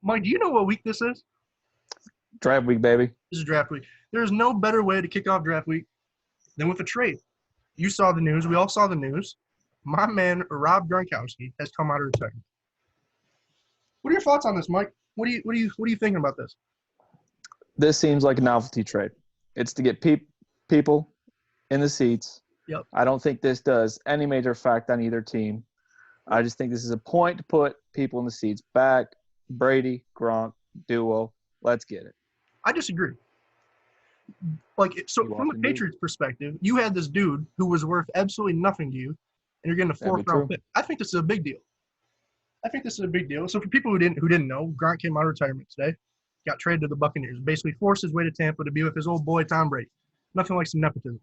Mike, do you know what week this is? Draft week, baby. This is draft week. There's no better way to kick off draft week than with a trade. You saw the news. We all saw the news. My man, Rob Gronkowski, has come out of retirement. What are your thoughts on this, Mike? What are you thinking about this? This seems like a novelty trade. It's to get people in the seats. Yep. I don't think this does any major effect on either team. I just think this is a point to put people in the seats. Back, Brady, Gronk, duo. Let's get it. I disagree. So from the Patriots' perspective, you had this dude who was worth absolutely nothing to you, and you're getting a fourth-round pick. I think this is a big deal. So for people who didn't know, Gronk came out of retirement today, got traded to the Buccaneers, basically forced his way to Tampa to be with his old boy Tom Brady. Nothing like some nepotism.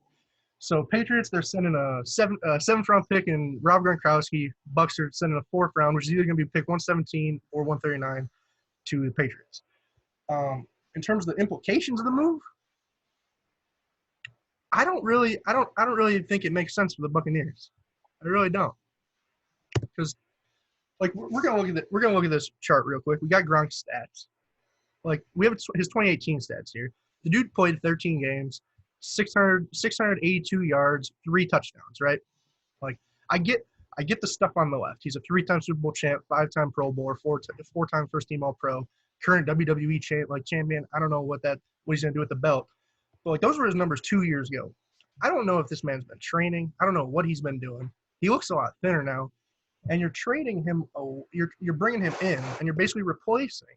So Patriots, they're sending a seventh-round pick, and Rob Gronkowski. Bucks are sending a fourth round, which is either going to be pick 117 or 139 to the Patriots. In terms of the implications of the move, I don't really think it makes sense for the Buccaneers. I really don't, because we're gonna look at this chart real quick. We got Gronk's stats. We have his 2018 stats here. The dude played 13 games, 682 yards, 3 touchdowns. Right? I get the stuff on the left. He's a 3-time Super Bowl champ, 5-time Pro Bowler, 4-time First Team All Pro, current WWE champion. I don't know what he's gonna do with the belt. But those were his numbers 2 years ago. I don't know if this man's been training. I don't know what he's been doing. He looks a lot thinner now, and you're trading him. You're bringing him in, and you're basically replacing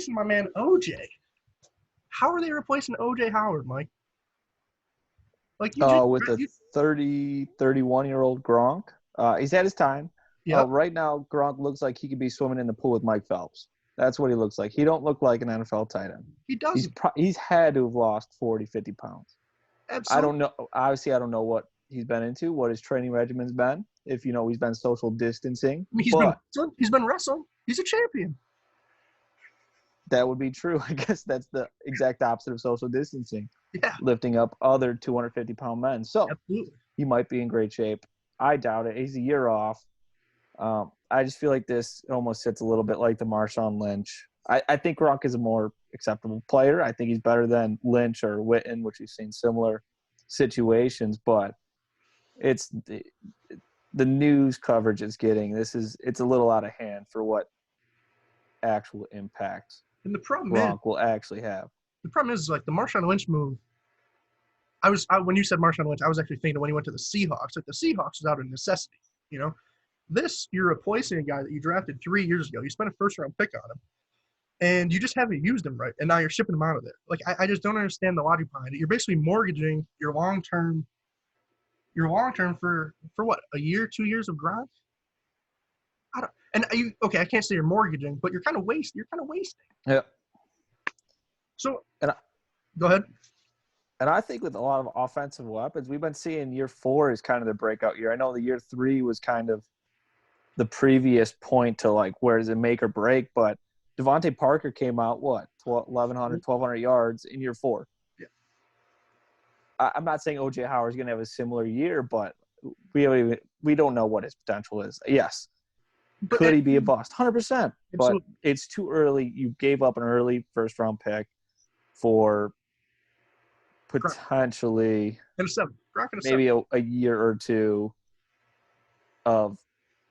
my man OJ. How are they replacing OJ Howard, Mike? With a 31-year-old Gronk. He's had his time. Yep. Right now, Gronk looks like he could be swimming in the pool with Mike Phelps. That's what he looks like. He don't look like an NFL tight end. He doesn't. He's had to have lost 40, 50 pounds. Absolutely. I don't know. Obviously, I don't know what he's been into, what his training regimen's been. If he's been social distancing. He's been wrestling. He's a champion. That would be true. I guess that's the exact opposite of social distancing. Yeah. Lifting up other 250-pound men. So Absolutely. He might be in great shape. I doubt it. He's a year off. I just feel like this almost sits a little bit like the Marshawn Lynch. I think Gronk is a more acceptable player. I think he's better than Lynch or Witten, which we've seen similar situations. But it's the news coverage it's getting. It's a little out of hand for what actual impact and the problem Gronk will actually have. The problem is the Marshawn Lynch move. When you said Marshawn Lynch, I was actually thinking when he went to the Seahawks. The Seahawks was out of necessity, This, you're replacing a guy that you drafted 3 years ago. You spent a first-round pick on him, and you just haven't used him right, and now you're shipping him out of there. I just don't understand the logic behind it. You're basically mortgaging your long-term for what, a year, 2 years of Gronk? I can't say you're mortgaging, but you're kind of wasting. Yeah. So, go ahead. And I think with a lot of offensive weapons, we've been seeing year 4 is kind of the breakout year. I know the year 3 was kind of the previous point to where does it make or break, but Devontae Parker came out, 1,200 yards in year 4. Yeah. I'm not saying O.J. Howard's going to have a similar year, but we don't know what his potential is. Yes. Could he be a bust? 100%. But it's too early. You gave up an early first-round pick for potentially maybe a year or 2 of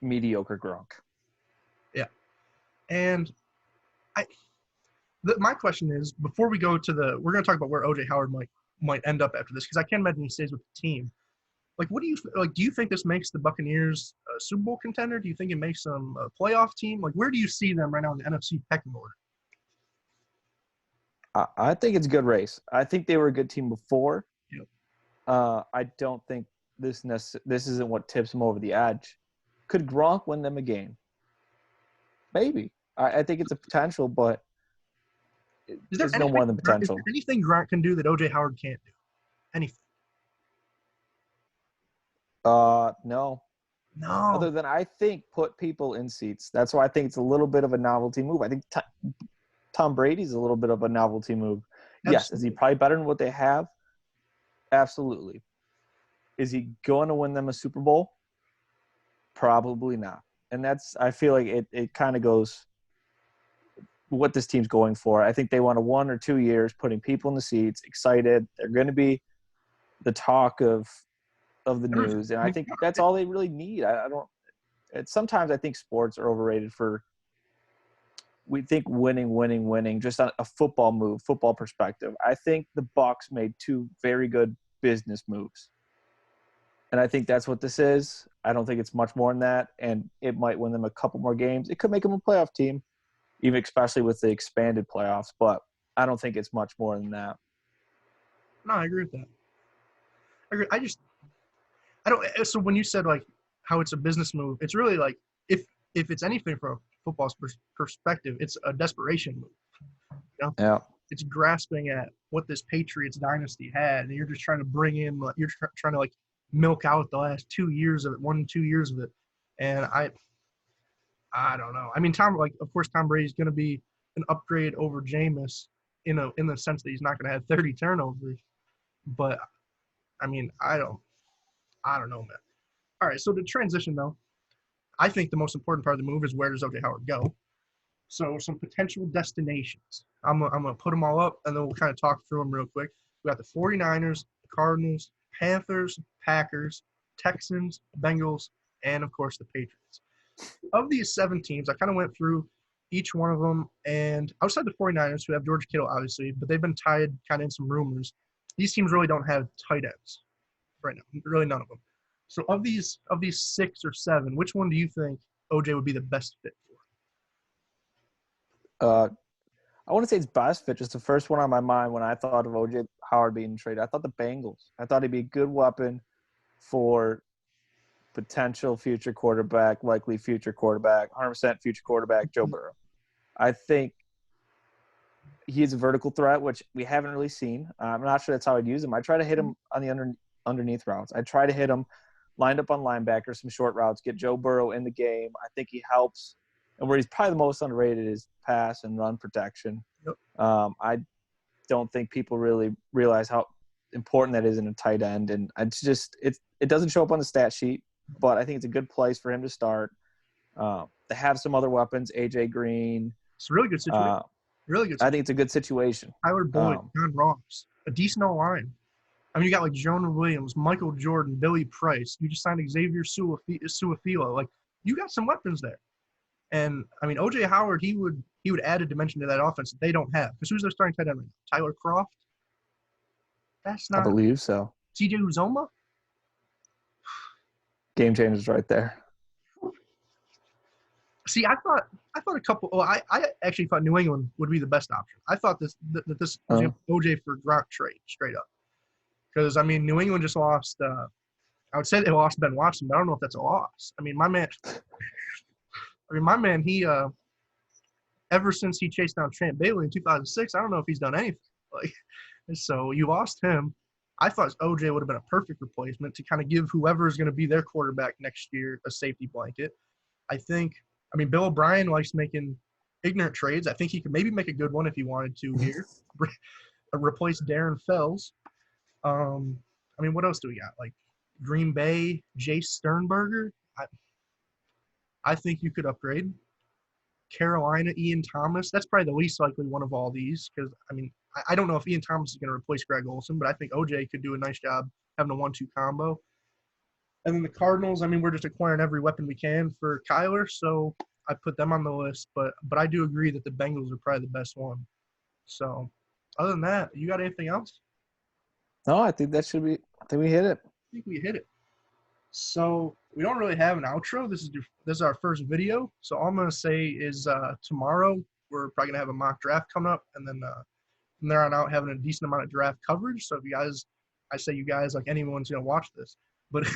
mediocre Gronk. Yeah. And my question is, before we go to we're going to talk about where O.J. Howard might end up after this, because I can't imagine he stays with the team. What do you do? You think this makes the Buccaneers a Super Bowl contender? Do you think it makes them a playoff team? Where do you see them right now in the NFC pecking order? I think it's a good race. I think they were a good team before. Yep. I don't think this isn't what tips them over the edge. Could Gronk win them a game? Maybe. I think it's a potential, but there's no more than potential. Is there anything Gronk can do that O.J. Howard can't do? Anything? No. No. Other than I think put people in seats. That's why I think it's a little bit of a novelty move. I think Tom Brady's a little bit of a novelty move. Absolutely. Yes. Is he probably better than what they have? Absolutely. Is he going to win them a Super Bowl? Probably not. And I feel like it kind of goes what this team's going for. I think they want a 1 or 2 years, putting people in the seats, excited. They're going to be the talk of the news, and I think that's all they really need. I don't. Sometimes I think sports are overrated for. We think winning, just on a football move, football perspective. I think the Bucs made 2 very good business moves, and I think that's what this is. I don't think it's much more than that, and it might win them a couple more games. It could make them a playoff team, even especially with the expanded playoffs, but I don't think it's much more than that. No, I agree with that. I agree. I don't. So when you said like how it's a business move, it's really like if it's anything from a football perspective, it's a desperation move. You know? Yeah. It's grasping at what this Patriots dynasty had, and you're just trying to bring in, you're trying to like milk out the last 2 years of it, 1 2 years of it, and I don't know. I mean, of course, Tom Brady's going to be an upgrade over Jameis in the sense that he's not going to have 30 turnovers, but I mean, I don't know, man. All right, so the transition though, I think the most important part of the move is where does OJ Howard go? So some potential destinations. I'm gonna put them all up, and then we'll kind of talk through them real quick. We got the 49ers, the Cardinals, Panthers, Packers, Texans, Bengals, and of course the Patriots. Of these 7 teams, I kind of went through each one of them, and outside the 49ers, who have George Kittle, obviously, but they've been tied kind of in some rumors. These teams really don't have tight ends right now, really none of them. So of these 6 or 7, which one do you think OJ would be the best fit for? I want to say it's best fit. Just the first one on my mind when I thought of OJ Howard being traded, I thought the Bengals. I thought he'd be a good weapon for potential future quarterback, likely future quarterback, 100% future quarterback, Joe Burrow. I think he's a vertical threat, which we haven't really seen. I'm not sure that's how I'd use him. I try to hit him on the underneath routes. I try to hit him lined up on linebackers, some short routes, get Joe Burrow in the game. I think he helps. And where he's probably the most underrated is pass and run protection. Yep. I don't think people really realize how important that is in a tight end. And it doesn't show up on the stat sheet, but I think it's a good place for him to start. They have some other weapons, AJ Green. It's a really good situation. Really good situation. I think it's a good situation. Tyler Boyd, John Ross, a decent line. I mean, you got like Jonah Williams, Michael Jordan, Billy Price. You just signed Xavier Su'a-Filo. Like, you got some weapons there. And I mean, OJ Howard, he would add a dimension to that offense that they don't have. Because who's their starting tight end right now? Tyler Kroft? That's not. I believe so. CJ Uzoma? Game changers right there. See, I thought a couple. Well, I actually thought New England would be the best option. I thought this was OJ for Gronk trade straight up. Because I mean, New England just lost. I would say they lost Ben Watson, but I don't know if that's a loss. I mean, my man. He ever since he chased down Champ Bailey in 2006, I don't know if he's done anything. Like, so you lost him. I thought OJ would have been a perfect replacement to kind of give whoever is going to be their quarterback next year a safety blanket. I mean, Bill O'Brien likes making ignorant trades. I think he could maybe make a good one if he wanted to here. Replace Darren Fells. I mean, what else do we got? Like Green Bay, Jace Sternberger. I think you could upgrade. Carolina, Ian Thomas. That's probably the least likely one of all these because, I mean, I don't know if Ian Thomas is going to replace Greg Olsen, but I think OJ could do a nice job having a 1-2 combo. And then the Cardinals, I mean, we're just acquiring every weapon we can for Kyler, so I put them on the list. But I do agree that the Bengals are probably the best one. So other than that, you got anything else? No, I think that should be – I think we hit it. I think we hit it. So we don't really have an outro. This is our first video. So all I'm going to say is tomorrow we're probably going to have a mock draft coming up, and then from there on out having a decent amount of draft coverage. So if you guys – I say you guys like anyone's going to watch this. But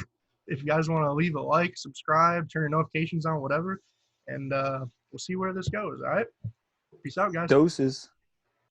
if you guys want to leave a like, subscribe, turn your notifications on, whatever, and we'll see where this goes, all right? Peace out, guys. Doses.